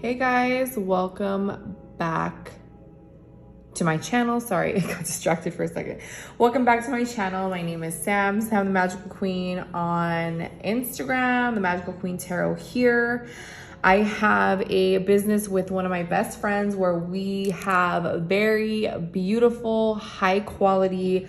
Hey guys, welcome back to my channel. Sorry, I got distracted for a second. Welcome back to my channel. My name is Sam the Magical Queen on Instagram, the Magical Queen Tarot here. I have a business with one of my best friends where we have very beautiful, high quality,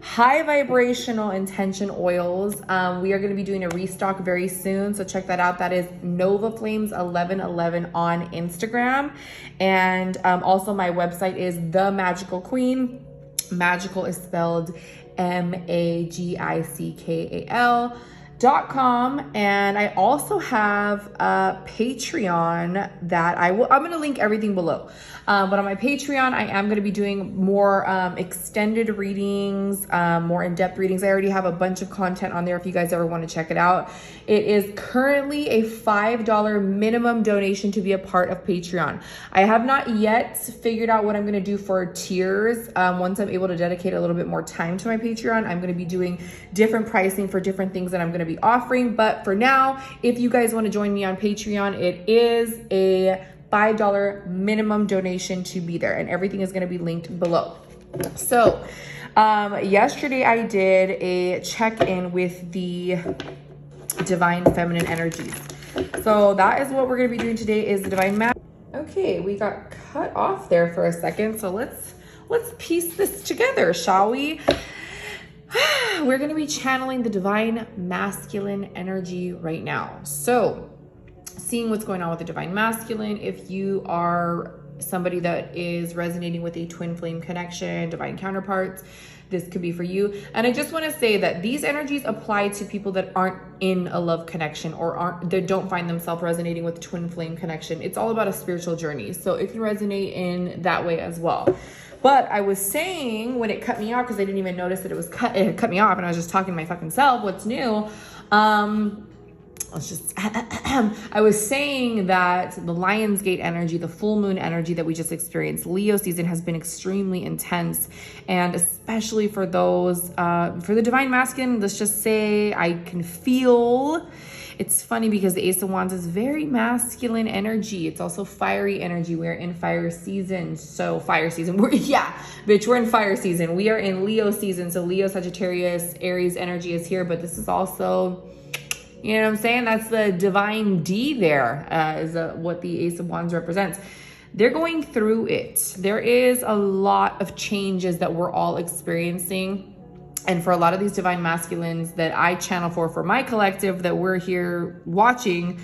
high vibrational intention oils. We are going to be doing a restock very soon, so check that out. That is Nova Flames 1111 on Instagram, and also my website is The Magical Queen. Magical is spelled MAGICKAL.com, and I also have a Patreon that I'm going to link everything below. But on my Patreon, I am going to be doing more extended readings, more in-depth readings. I already have a bunch of content on there if you guys ever want to check it out. It is currently a $5 minimum donation to be a part of Patreon. I have not yet figured out what I'm going to do for tiers. Once I'm able to dedicate a little bit more time to my Patreon, I'm going to be doing different pricing for different things that I'm going to be offering. But for now, if you guys want to join me on Patreon, it is a $5 minimum donation to be there, and everything is going to be linked below. So yesterday I did a check-in with the divine feminine energies. So that is what we're going to be doing today, is the divine masculine. Okay, we got cut off there for a second, so let's piece this together, shall we? We're going to be channeling the divine masculine energy right now. So seeing what's going on with the divine masculine, if you are somebody that is resonating with a twin flame connection, divine counterparts, this could be for you. And I just want to say that these energies apply to people that aren't in a love connection or that don't find themselves resonating with twin flame connection. It's all about a spiritual journey, so it can resonate in that way as well. But I was saying, when it cut me off, because I didn't even notice that it had cut me off, and I was just talking to my fucking self, what's new? I was saying that the Lionsgate energy, the full moon energy that we just experienced, Leo season, has been extremely intense. And especially for those, for the divine masculine, let's just say I can feel. It's funny because the Ace of Wands is very masculine energy. It's also fiery energy. We're in fire season. So fire season, we're in fire season. We are in Leo season. So Leo, Sagittarius, Aries energy is here, but this is also, you know what I'm saying? That's the divine D there, is what the Ace of Wands represents. They're going through it. There is a lot of changes that we're all experiencing. And for a lot of these divine masculines that I channel for my collective that we're here watching,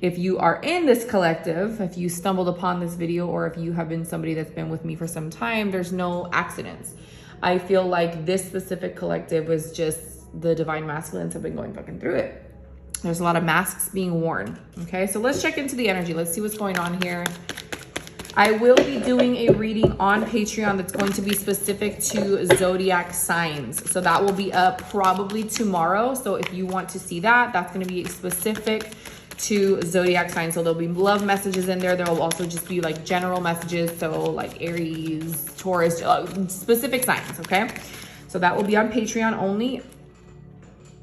if you are in this collective, if you stumbled upon this video, or if you have been somebody that's been with me for some time, there's no accidents. I feel like this specific collective was just the divine masculines have been going fucking through it. There's a lot of masks being worn. Okay, so let's check into the energy. Let's see what's going on here. I will be doing a reading on Patreon that's going to be specific to zodiac signs. So that will be up probably tomorrow. So if you want to see that, that's going to be specific to zodiac signs. So there'll be love messages in there. There will also just be like general messages. So like Aries, Taurus, specific signs. Okay, so that will be on Patreon only.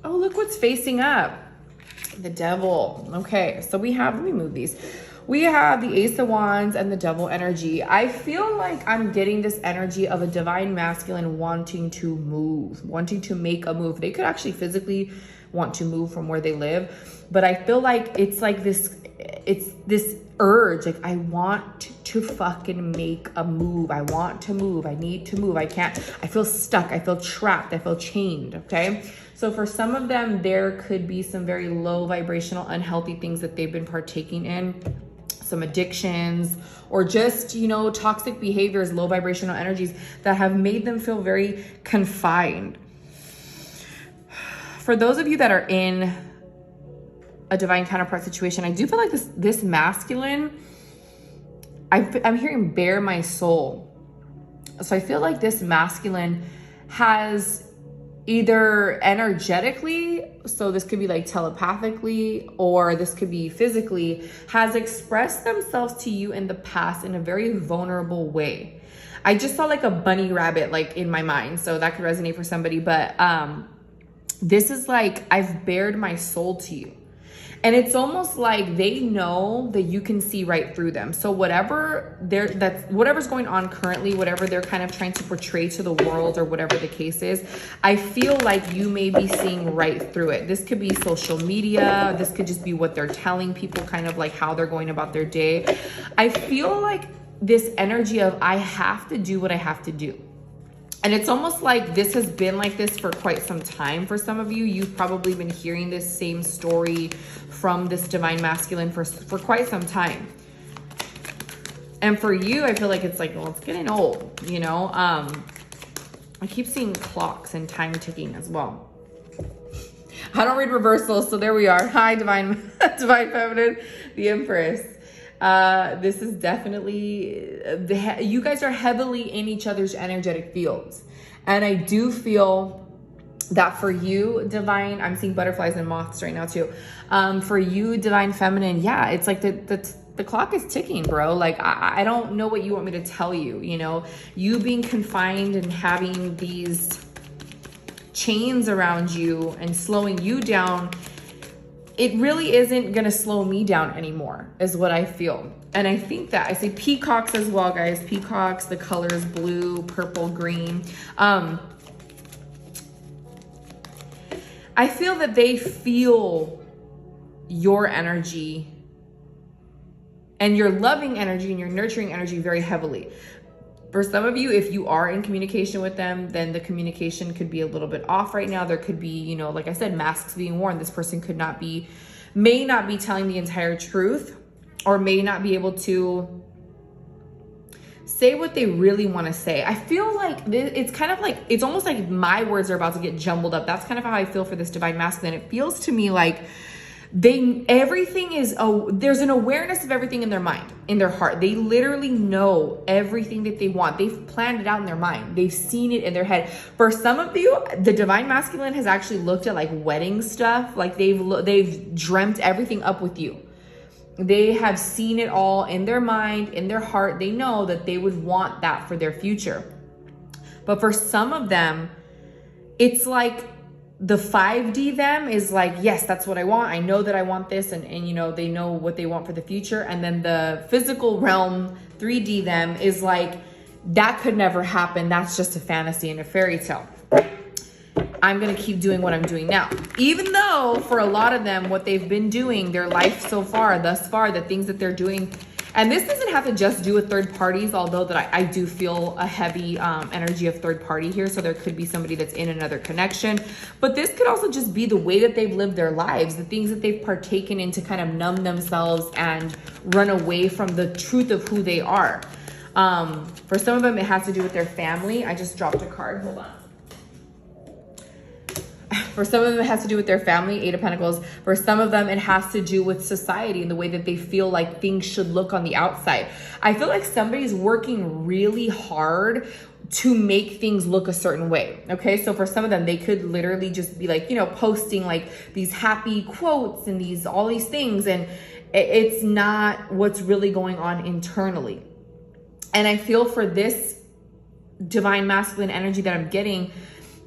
Oh, look what's facing up. The devil. Okay, so we have, let me move these. We have the Ace of Wands and the devil energy. I feel like I'm getting this energy of a divine masculine wanting to move, wanting to make a move. They could actually physically want to move from where they live, but I feel like it's like this, it's this urge, like I want to fucking make a move. I want to move. I need to move. I can't. I feel stuck. I feel trapped. I feel chained. Okay. So for some of them, there could be some very low vibrational, unhealthy things that they've been partaking in, some addictions, or just, you know, toxic behaviors, low vibrational energies that have made them feel very confined. For those of you that are in a divine counterpart situation, I do feel like this masculine, I'm hearing bare my soul. So I feel like this masculine has either energetically, so this could be like telepathically, or this could be physically, has expressed themselves to you in the past in a very vulnerable way. I just saw like a bunny rabbit like in my mind, so that could resonate for somebody, but this is like, I've bared my soul to you. And it's almost like they know that you can see right through them. So whatever's going on currently, whatever they're kind of trying to portray to the world or whatever the case is, I feel like you may be seeing right through it. This could be social media. This could just be what they're telling people, kind of like how they're going about their day. I feel like this energy of I have to do what I have to do. And it's almost like this has been like this for quite some time for some of you. You've probably been hearing this same story from this divine masculine for quite some time. And for you, I feel like it's like, well, it's getting old, you know? I keep seeing clocks and time ticking as well. I don't read reversals, so there we are. Hi, divine, divine feminine, the Empress. This is definitely, you guys are heavily in each other's energetic fields. And I do feel that for you, divine, I'm seeing butterflies and moths right now too. For you, divine feminine, yeah, it's like the clock is ticking, bro. Like, I don't know what you want me to tell you, you know, you being confined and having these chains around you and slowing you down, it really isn't gonna slow me down anymore, is what I feel. And I think that I say peacocks as well, guys. Peacocks, the colors blue, purple, green. I feel that they feel your energy and your loving energy and your nurturing energy very heavily. For some of you, if you are in communication with them, then the communication could be a little bit off right now. There could be, you know, like I said, masks being worn. This person may not be telling the entire truth, or may not be able to say what they really want to say. I feel like it's kind of like, it's almost like my words are about to get jumbled up. That's kind of how I feel for this divine masculine. It feels to me like everything is, there's an awareness of everything in their mind, in their heart. They literally know everything that they want. They've planned it out in their mind. They've seen it in their head. For some of you, the divine masculine has actually looked at like wedding stuff. Like they've dreamt everything up with you. They have seen it all in their mind, in their heart. They know that they would want that for their future. But for some of them, it's like the 5D them is like, yes, that's what I want. I know that I want this. And you know, they know what they want for the future. And then the physical realm 3D them is like, that could never happen. That's just a fantasy and a fairy tale. I'm going to keep doing what I'm doing now. Even though for a lot of them, what they've been doing, their life so far, thus far, the things that they're doing, and this doesn't have to just do with third parties, although that I do feel a heavy energy of third party here. So there could be somebody that's in another connection, but this could also just be the way that they've lived their lives, the things that they've partaken in to kind of numb themselves and run away from the truth of who they are. For some of them, it has to do with their family. I just dropped a card, hold on. For some of them, it has to do with their family, 8 of Pentacles. For some of them, it has to do with society and the way that they feel like things should look on the outside. I feel like somebody's working really hard to make things look a certain way. Okay, so for some of them, they could literally just be like, you know, posting like these happy quotes and all these things. And it's not what's really going on internally. And I feel for this divine masculine energy that I'm getting,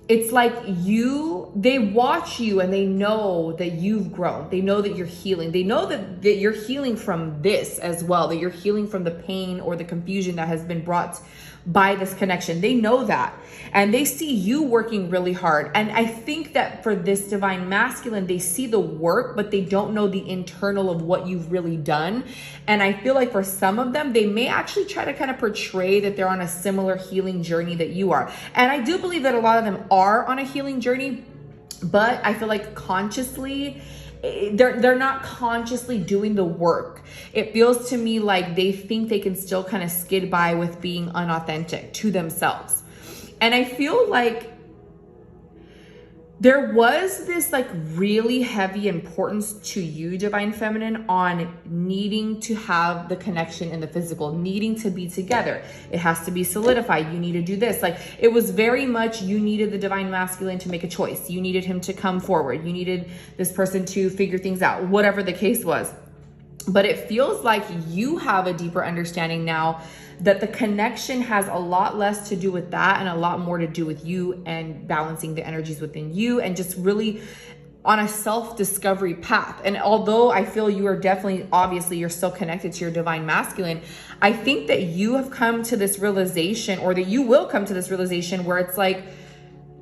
it's like they watch you and they know that you've grown. They know that you're healing. They know that you're healing from this as well, that you're healing from the pain or the confusion that has been brought by this connection. They know that. And they see you working really hard. And I think that for this divine masculine, they see the work, but they don't know the internal of what you've really done. And I feel like for some of them, they may actually try to kind of portray that they're on a similar healing journey that you are. And I do believe that a lot of them are on a healing journey, but I feel like consciously, they're not consciously doing the work. It feels to me like they think they can still kind of skid by with being unauthentic to themselves. And I feel like there was this like really heavy importance to you, divine feminine, on needing to have the connection in the physical, needing to be together. It has to be solidified. You need to do this. Like it was very much, you needed the divine masculine to make a choice. You needed him to come forward. You needed this person to figure things out, whatever the case was. But it feels like you have a deeper understanding now that the connection has a lot less to do with that and a lot more to do with you and balancing the energies within you and just really on a self-discovery path. And although I feel you are definitely, obviously, you're still connected to your divine masculine, I think that you have come to this realization, or that you will come to this realization, where it's like,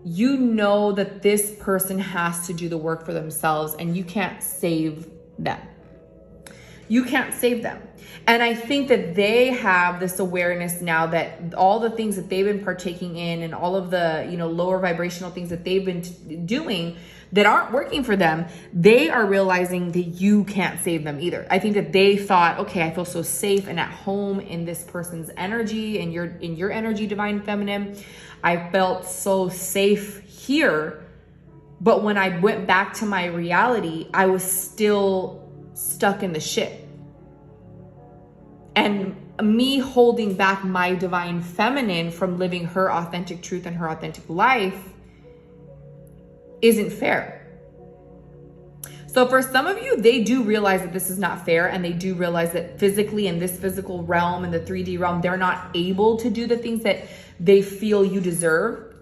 you know that this person has to do the work for themselves and you can't save them. You can't save them. And I think that they have this awareness now that all the things that they've been partaking in and all of the, lower vibrational things that they've been doing that aren't working for them, they are realizing that you can't save them either. I think that they thought, okay, I feel so safe and at home in this person's energy, and in your energy, divine feminine. I felt so safe here. But when I went back to my reality, I was still stuck in the shit. And me holding back my divine feminine from living her authentic truth and her authentic life isn't fair. So for some of you, they do realize that this is not fair, and they do realize that physically, in this physical realm, in the 3D realm, they're not able to do the things that they feel you deserve.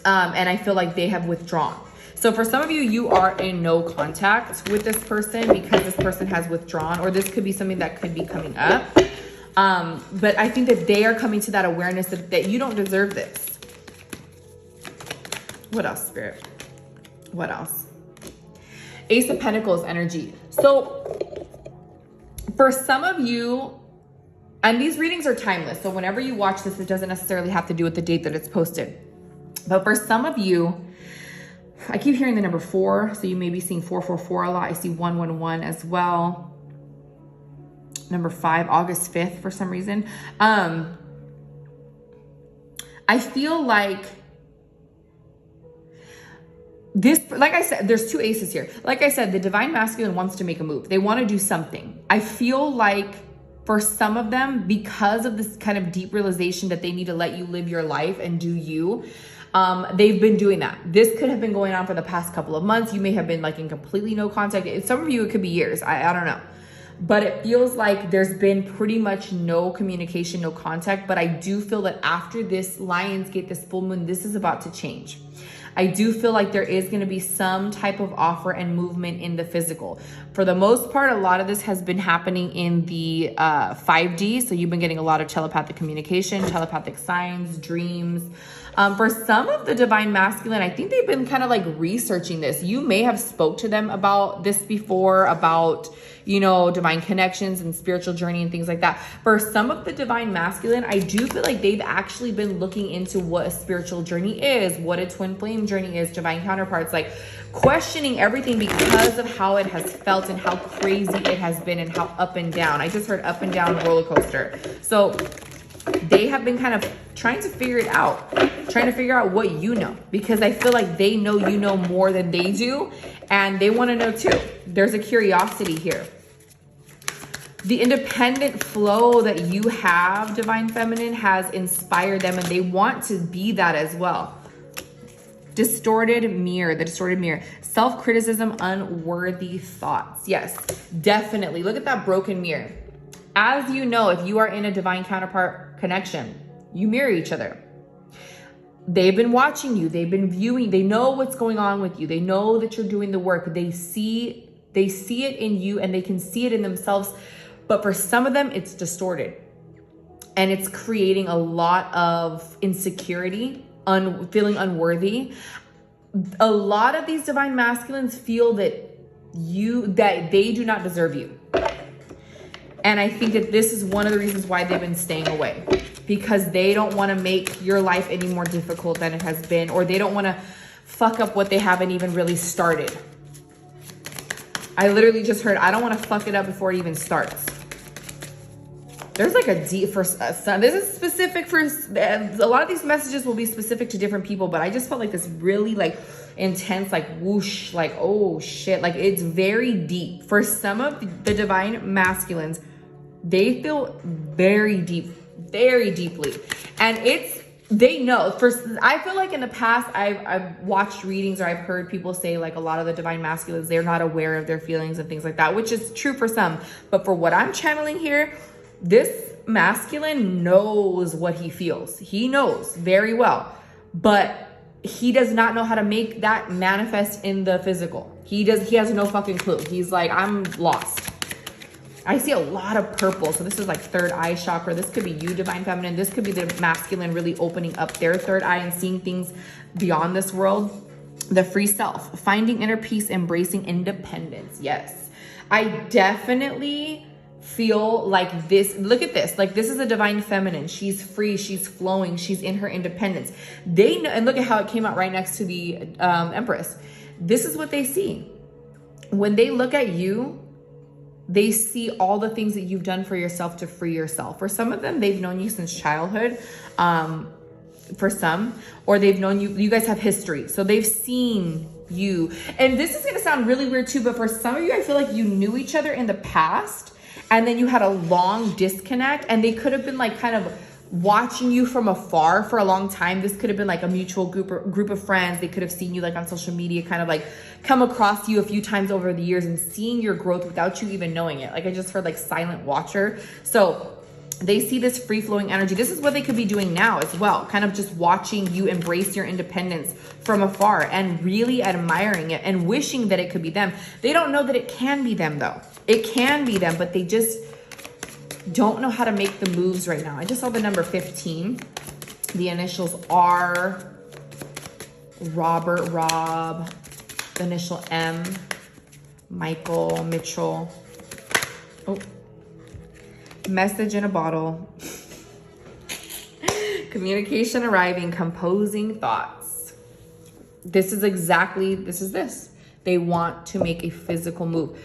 And I feel like they have withdrawn. So for some of you, you are in no contact with this person because this person has withdrawn, or this could be something that could be coming up. But I think that they are coming to that awareness that you don't deserve this. What else, Spirit? What else? Ace of Pentacles energy. So for some of you, and these readings are timeless, so whenever you watch this, it doesn't necessarily have to do with the date that it's posted. But for some of you, I keep hearing the number 4, so you may be seeing 444 a lot. I see 111 as well. Number 5, August 5th for some reason. I feel like this, like I said, there's 2 aces here. Like I said, the divine masculine wants to make a move. They want to do something. I feel like for some of them, because of this kind of deep realization that they need to let you live your life and do you, they've been doing that. This could have been going on for the past couple of months. You may have been like in completely no contact. Some of you, it could be years. I don't know. But it feels like there's been pretty much no communication, no contact. But I do feel that after this Lionsgate, this full moon, this is about to change. I do feel like there is going to be some type of offer and movement in the physical. For the most part, a lot of this has been happening in the 5D. So you've been getting a lot of telepathic communication, telepathic signs, dreams. For some of the divine masculine, I think they've been kind of like researching this. You may have spoke to them about this before, about, divine connections and spiritual journey and things like that. For some of the divine masculine, I do feel like they've actually been looking into what a spiritual journey is, what a twin flame journey is, divine counterparts, like questioning everything because of how it has felt and how crazy it has been and how up and down. I just heard up and down roller coaster. So they have been kind of trying to figure it out, trying to figure out what you know, because I feel like they know you know more than they do, and they want to know too. There's a curiosity here. The independent flow that you have, divine feminine, has inspired them, and they want to be that as well. Distorted mirror, the distorted mirror. Self-criticism, unworthy thoughts. Yes, definitely. Look at that broken mirror. As you know, if you are in a divine counterpart connection, you mirror each other. They've been watching you. They've been viewing. They know what's going on with you. They know that you're doing the work. They see it in you, and they can see it in themselves. But for some of them, it's distorted. And it's creating a lot of insecurity, feeling unworthy. A lot of these divine masculines feel that they do not deserve you. And I think that this is one of the reasons why they've been staying away, because they don't want to make your life any more difficult than it has been, or they don't want to fuck up what they haven't even really started. I literally just heard, I don't want to fuck it up before it even starts. There's like a deep, for some, this is specific for, a lot of these messages will be specific to different people, but I just felt like this really like intense, like whoosh, like, oh shit, like it's very deep. For some of the divine masculines, they feel very deep, very deeply. And they know. I feel like in the past, I've watched readings, or I've heard people say like a lot of the divine masculines, they're not aware of their feelings and things like that, which is true for some. But for what I'm channeling here, this masculine knows what he feels. He knows very well. But he does not know how to make that manifest in the physical. He has no fucking clue. He's like, I'm lost. I see a lot of purple. So this is like third eye chakra. This could be you, divine feminine. This could be the masculine really opening up their third eye and seeing things beyond this world. The free self, finding inner peace, embracing independence. Yes, I definitely feel like this. Look at this. Like, this is a divine feminine. She's free. She's flowing. She's in her independence. They know, and look at how it came out right next to the Empress. This is what they see. When they look at you, they see all the things that you've done for yourself to free yourself. For some of them, they've known you since childhood. For some, or they've known you, you guys have history. So they've seen you. And this is going to sound really weird too, but for some of you, I feel like you knew each other in the past and then you had a long disconnect, and they could have been like kind of watching you from afar for a long time. This could have been like a mutual group of friends. They could have seen you like on social media, kind of like come across you a few times over the years and seeing your growth without you even knowing it. Like, I just heard like silent watcher. So they see this free-flowing energy. This is what they could be doing now as well, kind of just watching you embrace your independence from afar and really admiring it and wishing that it could be them. They don't know that it can be them though. It can be them, but they just don't know how to make the moves right now. I just saw the number 15. The initials are Robert, Rob, the initial M, Michael, Mitchell. Oh. Message in a bottle. Communication arriving, composing thoughts. This is this. They want to make a physical move.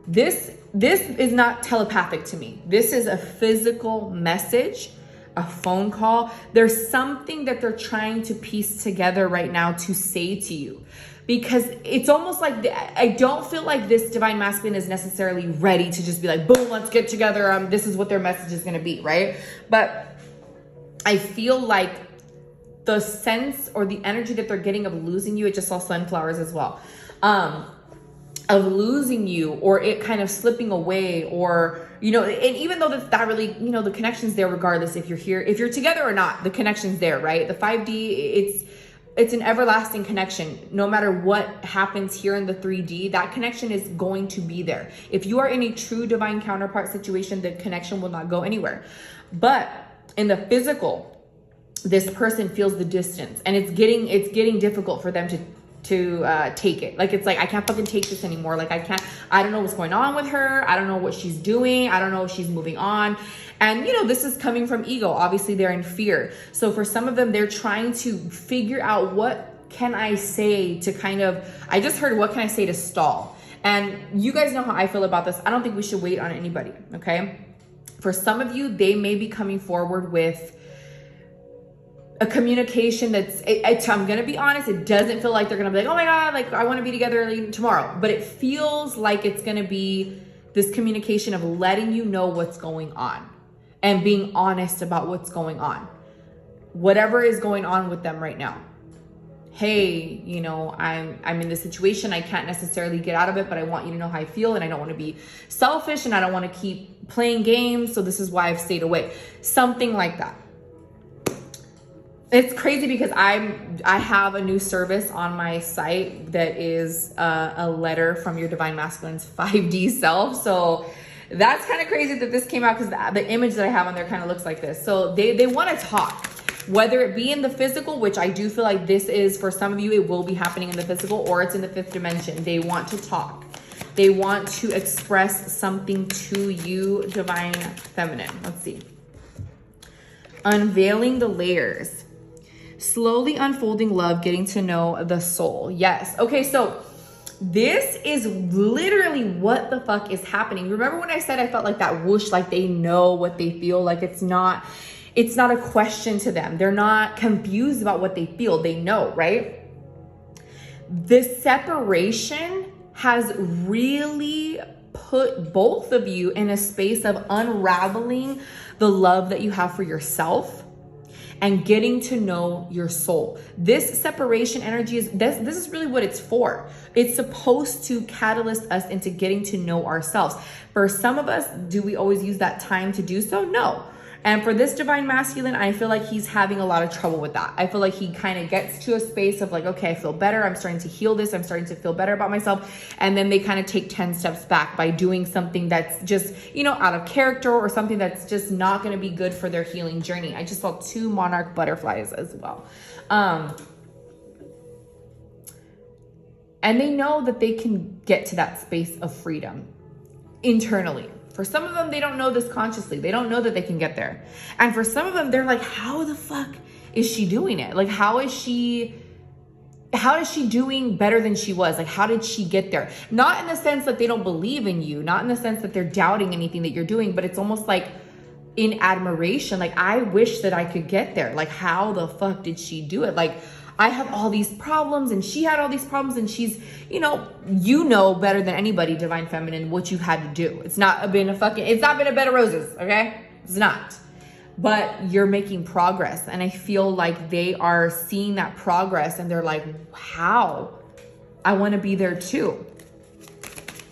This is not telepathic to me. This is a physical message, a phone call. There's something that they're trying to piece together right now to say to you. Because it's almost like, I don't feel like this divine masculine is necessarily ready to just be like, boom, let's get together. This is what their message is going to be, right? But I feel like the sense or the energy that they're getting of losing you, it just saw sunflowers as well, of losing you, or it kind of slipping away, or, you know, and even though that really, you know, the connection's there regardless if you're here, if you're together or not, the connection's there, right? The 5D, it's an everlasting connection. No matter what happens here in the 3D, that connection is going to be there. If you are in a true divine counterpart situation, the connection will not go anywhere. But in the physical, this person feels the distance, and it's getting difficult for them to take it. Like, it's like, I can't fucking take this anymore. Like, I don't know what's going on with her. I don't know what she's doing. I don't know if she's moving on. And, you know, this is coming from ego. Obviously, they're in fear. So for some of them, they're trying to figure out, what can I say to kind of, I just heard, what can I say to stall? And you guys know how I feel about this. I don't think we should wait on anybody, okay? For some of you, they may be coming forward with a communication that's, I'm going to be honest, it doesn't feel like they're going to be like, oh my God, like, I want to be together tomorrow. But it feels like it's going to be this communication of letting you know what's going on and being honest about what's going on. Whatever is going on with them right now. Hey, you know, I'm in this situation. I can't necessarily get out of it, but I want you to know how I feel, and I don't want to be selfish, and I don't want to keep playing games. So this is why I've stayed away. Something like that. It's crazy because I have a new service on my site that is a letter from your divine masculine's 5D self. So that's kind of crazy that this came out, because the image that I have on there kind of looks like this. So they want to talk, whether it be in the physical, which I do feel like this is, for some of you, it will be happening in the physical, or it's in the 5th dimension. They want to talk. They want to express something to you, divine feminine. Let's see. Unveiling the layers. Slowly unfolding love, getting to know the soul. Yes. Okay, so this is literally what the fuck is happening. Remember when I said I felt like that whoosh, like they know what they feel, like it's not a question to them. They're not confused about what they feel. They know, right? This separation has really put both of you in a space of unraveling the love that you have for yourself and getting to know your soul. This separation energy is, this is really what it's for. It's supposed to catalyst us into getting to know ourselves. For some of us, do we always use that time to do so? No. And for this divine masculine, I feel like he's having a lot of trouble with that. I feel like he kind of gets to a space of like, okay, I feel better. I'm starting to heal this. I'm starting to feel better about myself. And then they kind of take 10 steps back by doing something that's just, you know, out of character or something that's just not going to be good for their healing journey. I just saw 2 monarch butterflies as well. And they know that they can get to that space of freedom internally. For some of them, they don't know this consciously. They don't know that they can get there. And for some of them, they're like, how the fuck is she doing it? Like, how is she doing better than she was? Like, how did she get there? Not in the sense that they don't believe in you, not in the sense that they're doubting anything that you're doing, but it's almost like in admiration. Like, I wish that I could get there. Like, how the fuck did she do it? Like, I have all these problems and she had all these problems, and she's, you know better than anybody, divine feminine, what you've had to do. It's not been a bed of roses, okay? It's not. But you're making progress. And I feel like they are seeing that progress and they're like, wow, I want to be there too.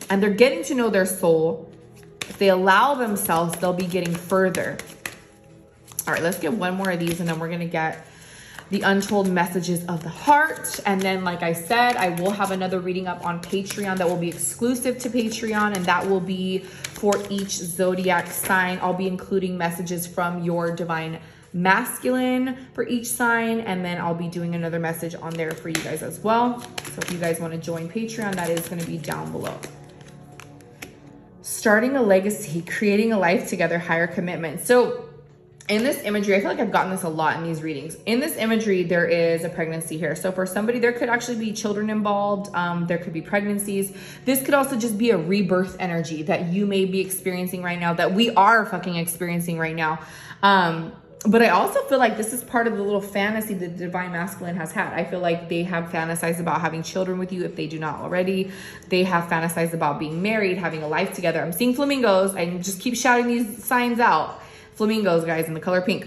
And they're getting to know their soul. If they allow themselves, they'll be getting further. All right, let's get one more of these and then we're going to get the untold messages of the heart. And then, like I said, I will have another reading up on Patreon that will be exclusive to Patreon, and that will be for each zodiac sign. I'll be including messages from your divine masculine for each sign, and then I'll be doing another message on there for you guys as well. So if you guys want to join Patreon, that is going to be down below. Starting a legacy, creating a life together, higher commitment. So in this imagery, I feel like I've gotten this a lot in these readings. In this imagery, there is a pregnancy here. So for somebody, there could actually be children involved. There could be pregnancies. This could also just be a rebirth energy that you may be experiencing right now, that we are fucking experiencing right now. But I also feel like this is part of the little fantasy that the divine masculine has had. I feel like they have fantasized about having children with you if they do not already. They have fantasized about being married, having a life together. I'm seeing flamingos. I just keep shouting these signs out. Flamingos, guys, in the color pink.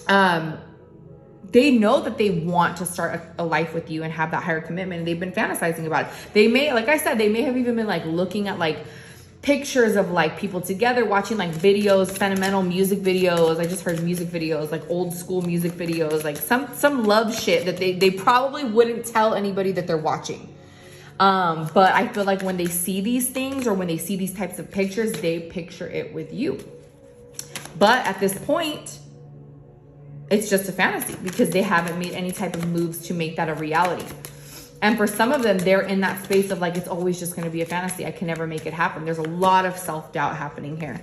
They know that they want to start a life with you and have that higher commitment, and they've been fantasizing about it. They may, like I said, they may have even been like looking at like pictures of like people together, watching like videos, sentimental music videos. I just heard music videos, like old school music videos, like some love shit that they probably wouldn't tell anybody that they're watching. But I feel like when they see these things or when they see these types of pictures, they picture it with you. But at this point, it's just a fantasy because they haven't made any type of moves to make that a reality. And for some of them, they're in that space of like, it's always just going to be a fantasy. I can never make it happen. There's a lot of self-doubt happening here.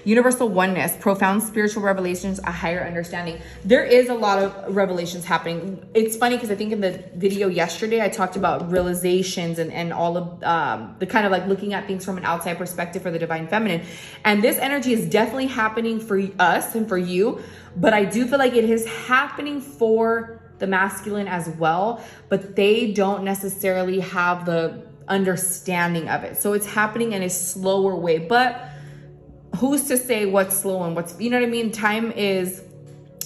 Universal oneness, profound spiritual revelations, a higher understanding. There is a lot of revelations happening. It's funny because I think in the video yesterday, I talked about realizations and all of the kind of like looking at things from an outside perspective for the divine feminine. And this energy is definitely happening for us and for you. But I do feel like it is happening for the masculine as well, but they don't necessarily have the understanding of it. So it's happening in a slower way, but who's to say what's slow and what's, you know what I mean? Time is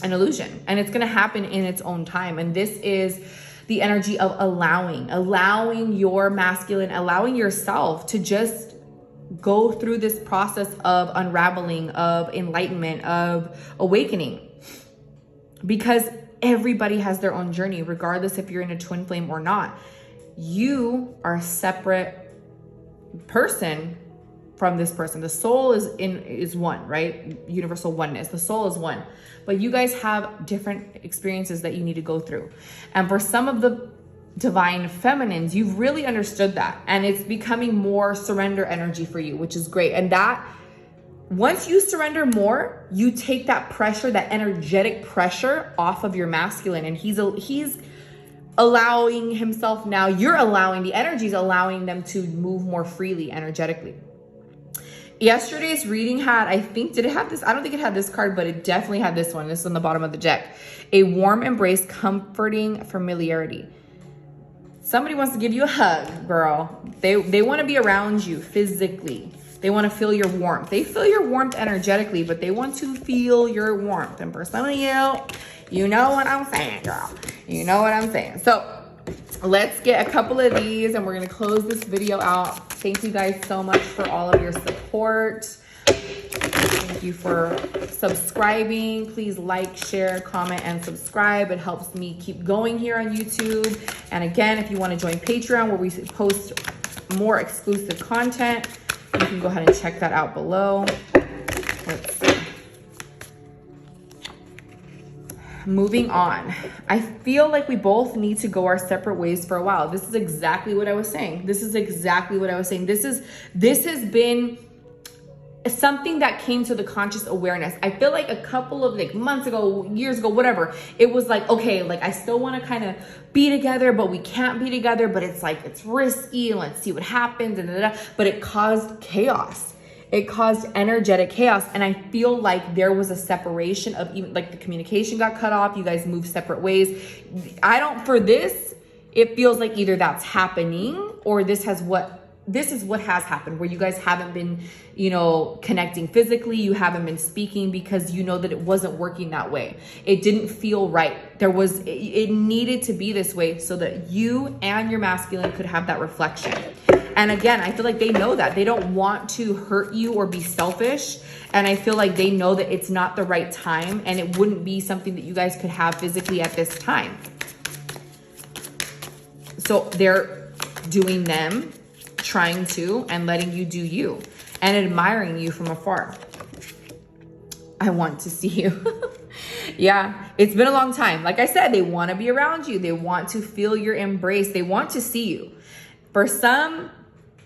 an illusion and it's going to happen in its own time. And this is the energy of allowing your masculine, allowing yourself to just go through this process of unraveling, of enlightenment, of awakening, because everybody has their own journey, regardless if you're in a twin flame or not. You are a separate person from this person. The soul is one, right? Universal oneness. The soul is one. But you guys have different experiences that you need to go through. And for some of the divine feminines, you've really understood that. And it's becoming more surrender energy for you, which is great. And that once you surrender more, you take that pressure, that energetic pressure off of your masculine, and he's allowing himself now, you're allowing, the energy's allowing them to move more freely energetically. Yesterday's reading had, I think, did it have this? I don't think it had this card, but it definitely had this one. This is on the bottom of the deck. A warm embrace, comforting familiarity. Somebody wants to give you a hug, girl. They want to be around you physically. They want to feel your warmth. They feel your warmth energetically, but they want to feel your warmth. And for some of you know what I'm saying, girl. You know what I'm saying. So let's get a couple of these and we're going to close this video out. Thank you guys so much for all of your support. Thank you for subscribing. Please like, share, comment, and subscribe. It helps me keep going here on YouTube. And again, if you want to join Patreon, where we post more exclusive content, you can go ahead and check that out below. Let's see. Moving on. I feel like we both need to go our separate ways for a while. This is exactly what I was saying. This has been something that came to the conscious awareness. I feel like a couple of like months ago, years ago, whatever, it was like, okay, like I still want to kind of be together, but we can't be together, but it's like, it's risky and let's see what happens. But it caused chaos. It caused energetic chaos. And I feel like there was a separation of even like the communication got cut off. You guys moved separate ways. For this, it feels like either that's happening or this is what has happened, where you guys haven't been, connecting physically. You haven't been speaking because you know that it wasn't working that way. It didn't feel right. It needed to be this way so that you and your masculine could have that reflection. And again, I feel like they know that. They don't want to hurt you or be selfish. And I feel like they know that it's not the right time and it wouldn't be something that you guys could have physically at this time. So they're doing them, trying to, and letting you do you, and admiring you from afar. I want to see you. Yeah, it's been a long time. Like I said, they want to be around you. They want to feel your embrace. They want to see you. For some,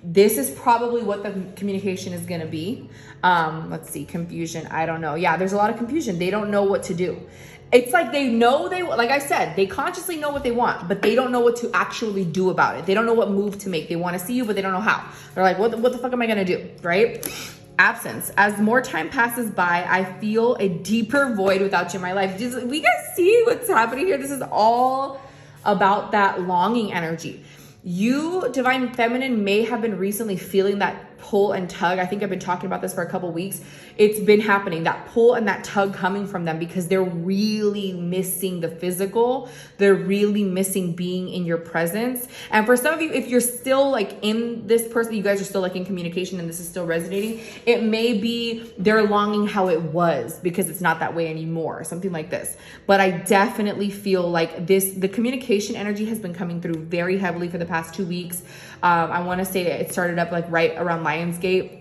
this is probably what the communication is going to be. Let's see, confusion. I don't know. Yeah, there's a lot of confusion. They don't know what to do. It's like like I said, they consciously know what they want, but they don't know what to actually do about it. They don't know what move to make. They want to see you, but they don't know how. They're like, what the fuck am I going to do? Right? Absence. As more time passes by, I feel a deeper void without you in my life. We guys see what's happening here? This is all about that longing energy. You, Divine Feminine, may have been recently feeling that pull and tug. I think I've been talking about this for a couple weeks. It's been happening, that pull and that tug coming from them, because they're really missing the physical. They're really missing being in your presence. And for some of you, if you're still like in this person, you guys are still like in communication and this is still resonating, it may be they're longing how it was because it's not that way anymore, something like this. But I definitely feel like the communication energy has been coming through very heavily for the past 2 weeks. I want to say it started up like right around Lionsgate.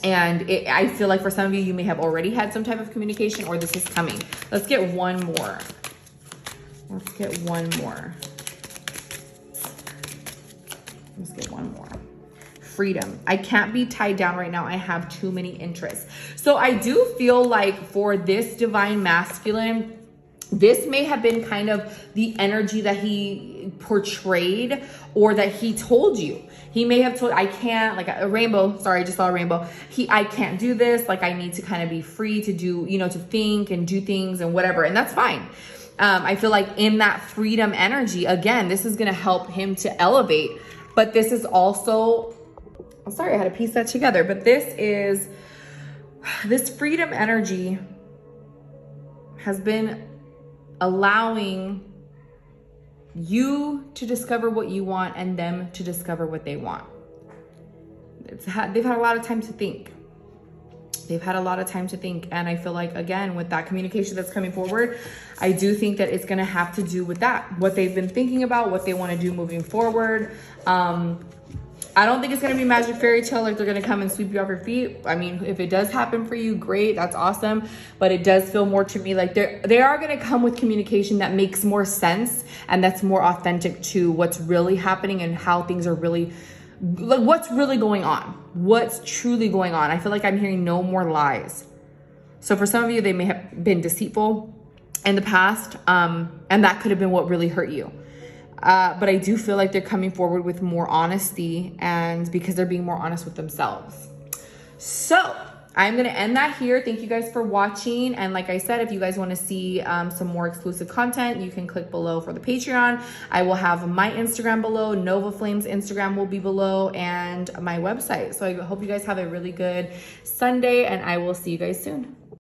And I feel like for some of you, you may have already had some type of communication or this is coming. Let's get one more. Let's get one more. Freedom. I can't be tied down right now. I have too many interests. So I do feel like for this Divine Masculine, this may have been kind of the energy that he portrayed or that he told you. He may have told, I can't, like a rainbow, sorry, I just saw a rainbow. I can't do this. Like I need to kind of be free to do, to think and do things and whatever. And that's fine. I feel like in that freedom energy, again, this is going to help him to elevate. But this is also, I'm sorry, I had to piece that together. But this freedom energy has been allowing you to discover what you want and them to discover what they want. They've had a lot of time to think. And I feel like, again, with that communication that's coming forward, I do think that it's going to have to do with that, what they've been thinking about, what they want to do moving forward. I don't think it's going to be magic fairy tale, like they're going to come and sweep you off your feet. I mean, if it does happen for you, great, that's awesome. But it does feel more to me like they are going to come with communication that makes more sense and that's more authentic to what's really happening and how things are really, like what's really going on, what's truly going on. I feel like I'm hearing no more lies. So for some of you, they may have been deceitful in the past, and that could have been what really hurt you. But I do feel like they're coming forward with more honesty, and because they're being more honest with themselves. So I'm going to end that here. Thank you guys for watching. And like I said, if you guys want to see some more exclusive content, you can click below for the Patreon. I will have my Instagram below. Nova Flames Instagram will be below, and my website. So I hope you guys have a really good Sunday, and I will see you guys soon.